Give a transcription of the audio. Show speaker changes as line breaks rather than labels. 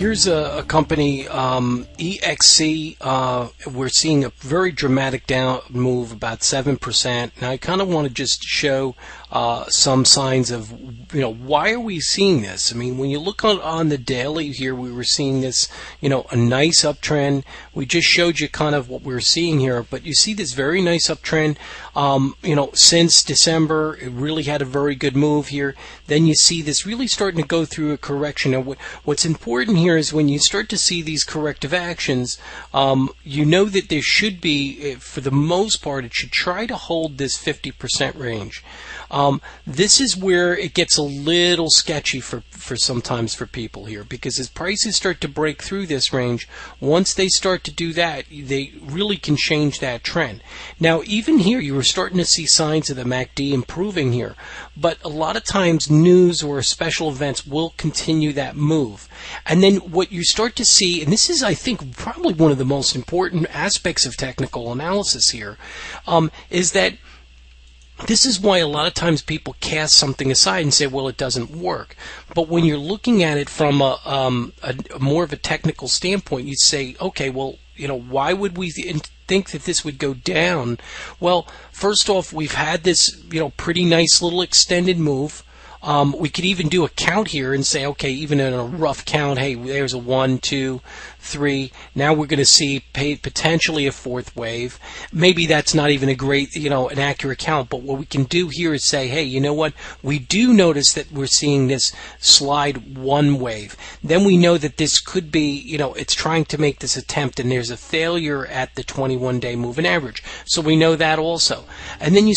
Here's a company, EXC. We're seeing a very dramatic down move, about 7%. Now, I kind of want to just show some signs of, why are we seeing this? I mean, when you look on the daily here, we were seeing this, a nice uptrend. We just showed you kind of what we were seeing here, but you see this very nice uptrend, since December. It really had a very good move here. Then you see this really starting to go through a correction. Now, what's important here is when you start to see these corrective actions, you know that there should be, for the most part, it should try to hold this 50% range. This is where it gets a little sketchy for sometimes for people here, because as prices start to break through this range, once they start to do that, they really can change that trend. Now, even here, you were starting to see signs of the MACD improving here, but a lot of times news or special events will continue that move. And then what you start to see, and this is, I think, probably one of the most important aspects of technical analysis here, is that this is why a lot of times people cast something aside and say, well, it doesn't work. But when you're looking at it from a more of a technical standpoint, you say, okay, well, why would we think that this would go down? Well, first off, we've had this, pretty nice little extended move. We could even do a count here and say, okay, even in a rough count, hey, there's a 1, 2, 3. Now we're going to see potentially a fourth wave. Maybe that's not even a great, an accurate count, but what we can do here is say, hey, you know what? We do notice that we're seeing this slide one wave. Then we know that this could be, it's trying to make this attempt, and there's a failure at the 21-day moving average. So we know that also. And then you